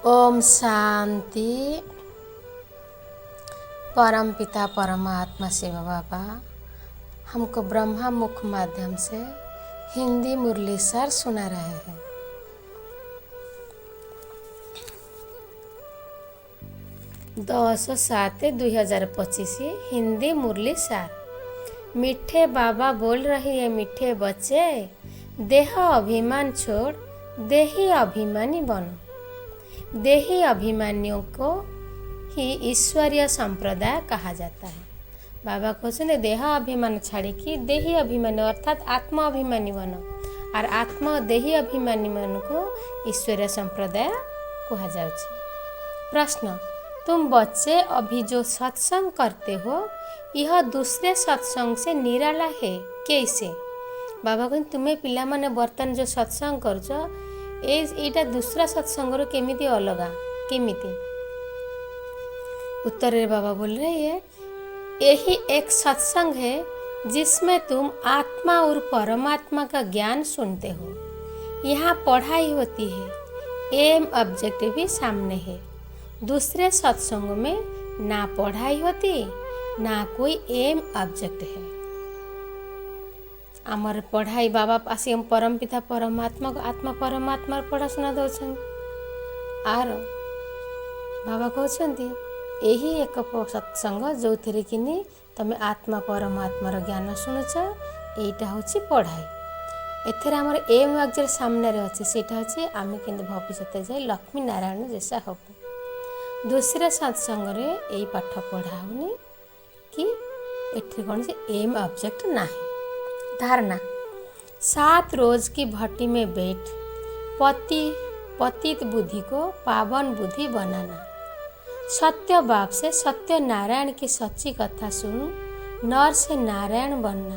ओम शांति। परम पिता परमात्मा शिव बाबा हमको ब्रह्मा मुख माध्यम से हिंदी मुरली सर सुना रहे हैं। 10/7/2025 हिंदी मुरली सर। मीठे बाबा बोल रही है, मीठे बच्चे, देह अभिमान छोड़ देही अभिमानी बनो। देही अभिमानियों को ही ईश्वरीय संप्रदाय कहा जाता है। बाबा कहते देह अभिमान छाड़ी देही अभिमानी अर्थात आत्मा अभिमानी बनो और आत्मा देही अभिमानी मन को ईश्वरीय संप्रदाय कहा जाउछि। प्रश्न, तुम बच्चे अभी जो सत्संग करते हो यह दूसरे सत्संग से निराला है कैसे? बाबा कहते तुम्हें पिला माने बर्तन जो सत्संग करछ एटा दूसरा सत्संग केमिति अलगा केमिति? उत्तर रे बाबा बोल रहे हैं यही एक सत्संग है जिसमें तुम आत्मा और परमात्मा का ज्ञान सुनते हो। यहाँ पढ़ाई होती है, एम ऑब्जेक्टिव भी सामने है। दूसरे सत्संग में ना पढ़ाई होती ना कोई एम ऑब्जेक्ट है। आमर पढ़ाई बाबा आसी परम पिता परमात्मा को आत्मा परमात्मा पढ़ा सुना दौरान आर बाबा कहते यही एक सत्संग जो थे कि तुम आत्मा परमात्मार ज्ञान शुणुच यहीटा हूँ पढ़ाई। एथेर आमर एम अक्षर सामने अच्छे सीटा अच्छे आम कि भविष्य जाए लक्ष्मी नारायण जैसा हबू। दूसरे सत्संग यही पाठ पढ़ाऊनी कि एठी कौन से एम ऑब्जेक्ट नहीं। धारणा, 7 रोज की भट्टी में बैठ पतित बुद्धि को पावन बुद्धि बनाना। सत्य बाप से सत्य नारायण की सच्ची कथा सुन नर से नारायण बनना।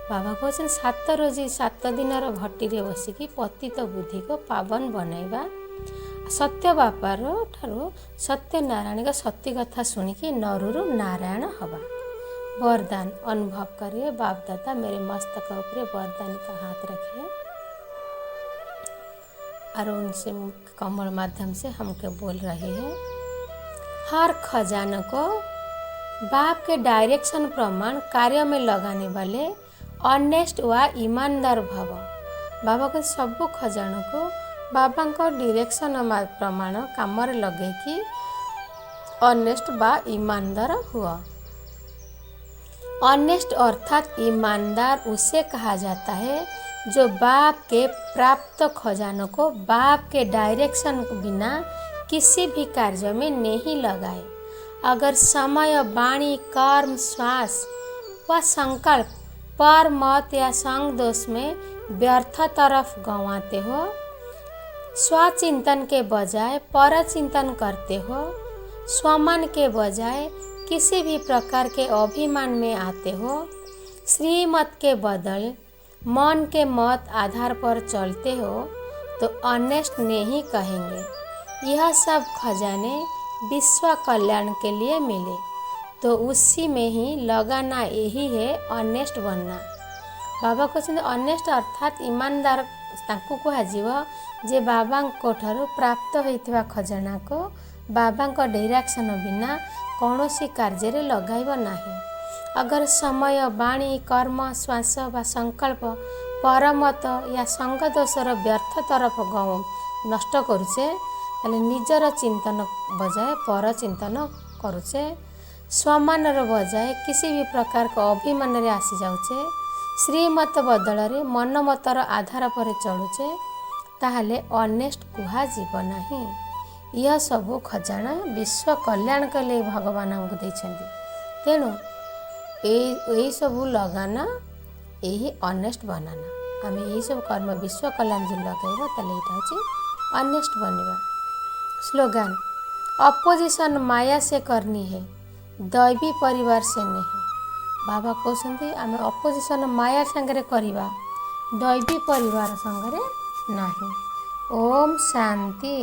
बाबा कहते 7 रोज 7 दिन भट्टी रे बसिकी पतित बुद्धि को पावन बनैबा। सत्य बापार ठारो सत्य नारायण का सत्य कथा सुनिकी नरु नारायण हवा। वरदान अनुभव करिए। बाप दादा मेरे मस्तक ऊपर वरदान का हाथ रखिए और उनसे कमल माध्यम से हमके बोल रहे हैं हर खजाना को बाप के डायरेक्शन प्रमाण कार्य में लगाने वाले ऑनेस्ट व ईमानदार भव। बाबा के सब खजाना को बाबा को डायरेक्शन प्रमाण काम लगे कि ऑनेस्ट व ईमानदार हुआ। ऑनेस्ट अर्थात ईमानदार उसे कहा जाता है जो बाप के प्राप्त खजानों को बाप के डायरेक्शन बिना किसी भी कार्य में नहीं लगाए। अगर समय वाणी कर्म श्वास व संकल्प पर मत या संग दोष में व्यर्थ तरफ गंवाते हो, स्वचिंतन के बजाय पर चिंतन करते हो, स्वमन के बजाय किसी भी प्रकार के अभिमान में आते हो, श्रीमत के बदल मन के मत आधार पर चलते हो तो ऑनेस्ट नहीं कहेंगे। यह सब खजाने विश्व कल्याण के लिए मिले तो उसी में ही लगाना यही है ऑनेस्ट बनना। बाबा कहते ऑनेस्ट अर्थात ईमानदार ताकू कह जे बाबा ठारू प्राप्त होइथिबा खजाना को बाबा को डायरेक्शन बिना कौन सी कार्य रे लगाइब नहीं। अगर समय वाणी कर्म श्वास व संकल्प परमत या संग दोषर व्यर्थ तरफ नष्ट करुचे ताले निजर चिंतन बजाय पर चिंतन करुचे, स्वमानर बजाय किसी भी प्रकार का अभिमान रे आसी जाउचे, श्रीमत बदल रे मन मतर आधार पर चलुचे ताहले ऑनेस्ट कुहा जीव नहीं। यह सब खजाना विश्व कल्याण के लिए भगवान हमको देछंदी। तेणु यही सब लगाना यही ऑनेस्ट बनाना। आम यही सब कर्म विश्व कल्याण जो लगेगा ताले एटा होची ऑनेस्ट बनिबा। स्लोगान, अपोजिशन माया से करनी है दैवी परिवार से नहीं। बाबा कहते आम अपोजिशन माया संगे करिबा दैवी परिवार संगे नहीं। ओम शांति।